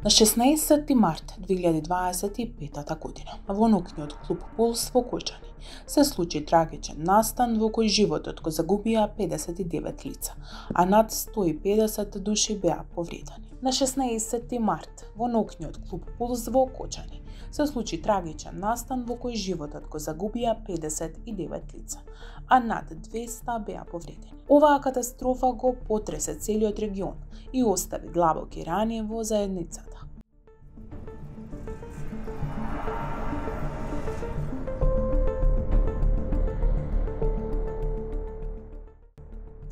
На 16 март 2025 година во ноќниот клуб Пулс во Кочани се случи трагичен настан во кој животот го загубија 59 лица, а над 150 души беа повредени. На 16 март во ноќниот клуб Пулс во Кочани се случи трагичен настан во кој животот го загубија 59 лица, а над 200 беа повредени. Оваа катастрофа го потресе целиот регион и остави длабоки рани во заедницата.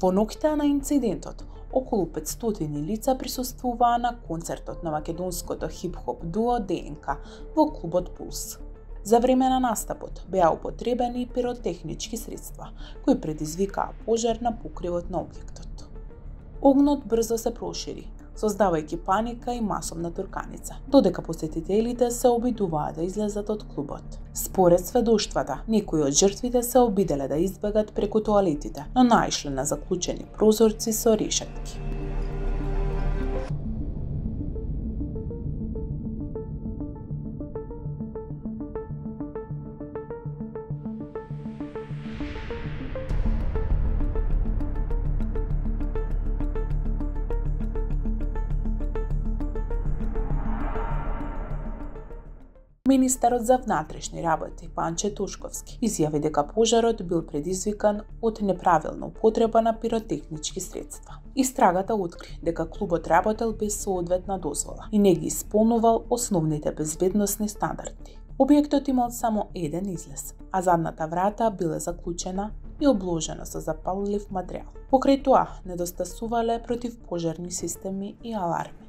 Во ноќта на инцидентот, околу 500 лица присуствуваа на концертот на македонското хип-хоп дуо ДНК во клубот Пулс. За време на настапот беа употребени пиротехнички средства, кои предизвикаа пожар на покривот на објектот. Огнот брзо се прошири, создавајќи паника и масовна турканица, додека посетителите се обидуваа да излезат од клубот. Според сведоштвата, некои од жртвите се обиделе да избегат преку тоалетите, но наишле на заклучени прозорци со решетки. Министерот за внатрешни работи Панче Тушковски изјави дека пожарот бил предизвикан од неправилна употреба на пиротехнички средства. Истрагата откри дека клубот работел без соодветна дозвола и не ги исполнувал основните безбедносни стандарди. Објектот имал само еден излез, а задната врата била заклучена и обложена со запаллив материјал. Покрај тоа недостасувале противпожарни системи и аларми.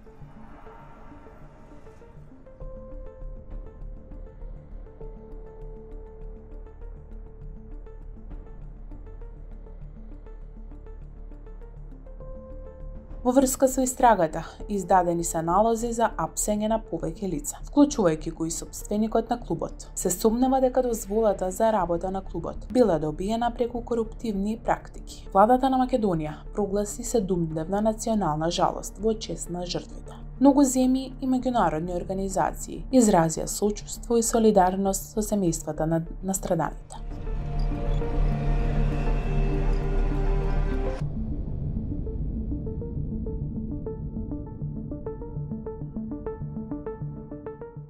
Во врска со истрагата, издадени се налози за апсење на повеќе лица, вклучувајќи кои собственикот на клубот. Се сумнева дека дозволата за работа на клубот била добиена преку коруптивни практики. Владата на Македонија прогласи 7-дневна национална жалост во чест на жртвите. Многу земји и меѓународни организации изразија сочувство и солидарност со семејствата на настраданите.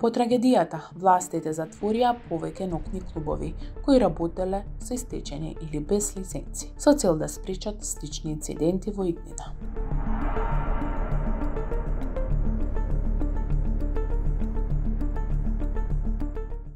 По трагедијата, властите затворија повеќе ноќни клубови, кои работеле со истечени или без лиценци, со цел да спречат слични инциденти во иднина.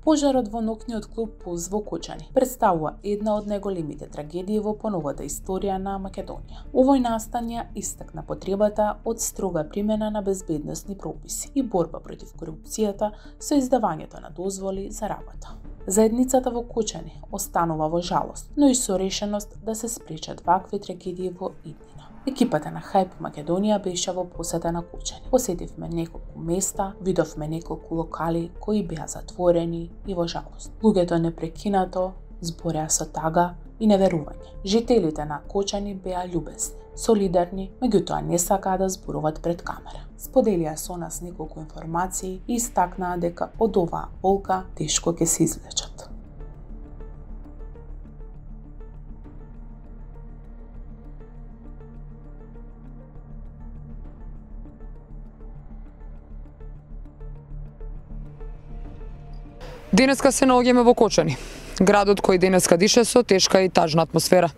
Пожарот во ноќниот клуб Пулс во Кочани представува една од најголемите трагедии во поновата историја на Македонија. Овој настан ја истакна потребата од строга примена на безбедносни прописи и борба против корупцијата со издавањето на дозволи за работа. Заедницата во Кочани останува во жалост, но и со решеност да се спречат вакви трагедии во иднина. Екипата на Хајп Македонија беше во посета на Кочани. Посетивме неколку места, видовме неколку локали кои беа затворени и во жалост. Луѓето непрекинато збореа со тага и неверување. Жителите на Кочани беа љубезни, солидарни, меѓутоа не сакаа да зборуваат пред камера. Споделија со нас неколку информации и истакнаа дека од оваа болка тешко ќе се излечат. Денеска се наоѓаме во Кочани, градот кој денеска дише со тешка и тажна атмосфера.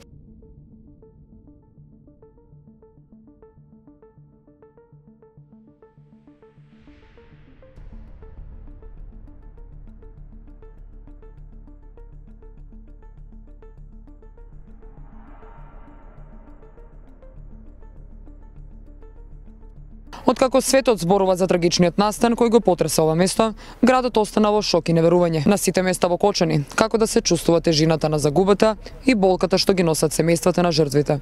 Откако светот зборува за трагичниот настан кој го потреса ова место, градот остана во шок и неверување на сите места во Кочани, како да се чувствува тежината на загубата и болката што ги носат семејствата на жртвите.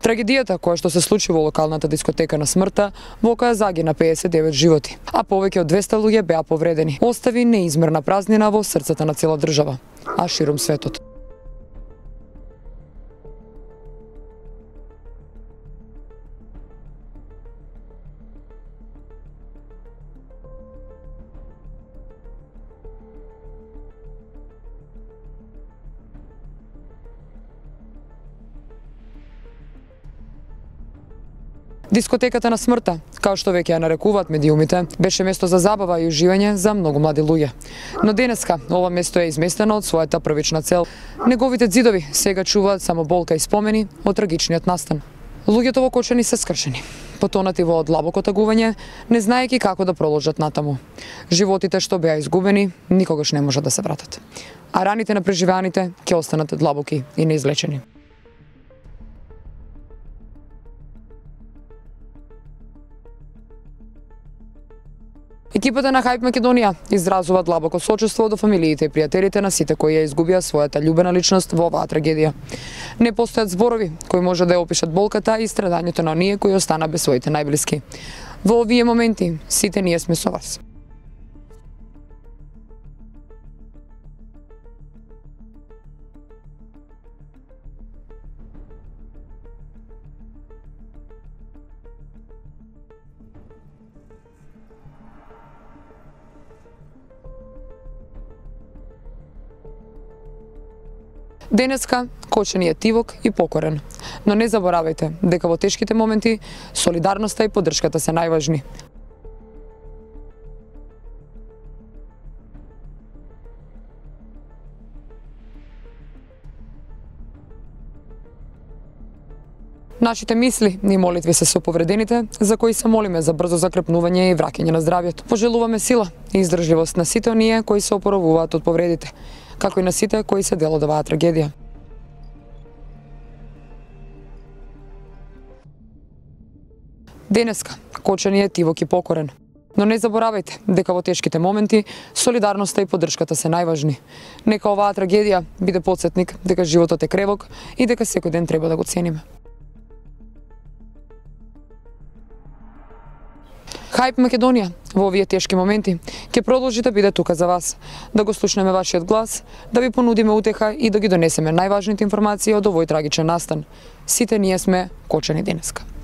Трагедијата која што се случи во локалната дискотека на смртта, во која загина 59 животи, а повеќе од 200 луѓе беа повредени, остави неизмерна празнина во срцата на цела држава, а ширум светот. Дискотеката на смртта, као што веќе ја нарекуваат медиумите, беше место за забава и уживање за многу млади луѓе. Но денеска ова место е изместено од својата првична цел. Неговите ѕидови сега чуваат само болка и спомени од трагичниот настан. Луѓето во Кочани се скршени, потонати во длабоко тагување, не знаејќи како да продолжат натаму. Животите што беа изгубени никогаш не можат да се вратат, а раните на преживеаните ќе останат длабоки и неизлечени. Екипата на Хајп Македонија изразува длабоко сочувство до фамилиите и пријателите на сите кои ја изгубија својата љубена личност во оваа трагедија. Не постојат зборови кои може да ја опишат болката и страдањето на оние кои остана без своите најблиски. Во овие моменти сите ние сме со вас. Денеска Кочани е тивок и покорен, но не заборавајте дека во тешките моменти солидарноста и поддршката се најважни. Нашите мисли и молитви се со повредените, за кои се молиме за брзо закрепнување и враќање на здравјето. Пожелуваме сила и издржливост на сите оние кои се опоравуваат од повредите, како и на сите кои се дел од оваа трагедија. Денеска Кочани е тивок и покорен, но не заборавајте дека во тешките моменти солидарноста и поддршката се најважни. Нека оваа трагедија биде потсетник дека животот е кревок и дека секој ден треба да го цениме. Хајп Македонија во овие тешки моменти ќе продолжи да биде тука за вас, да го слушнеме вашиот глас, да ви понудиме утеха и да ги донесеме најважните информации од овој трагичен настан. Сите ние сме Кочани денеска.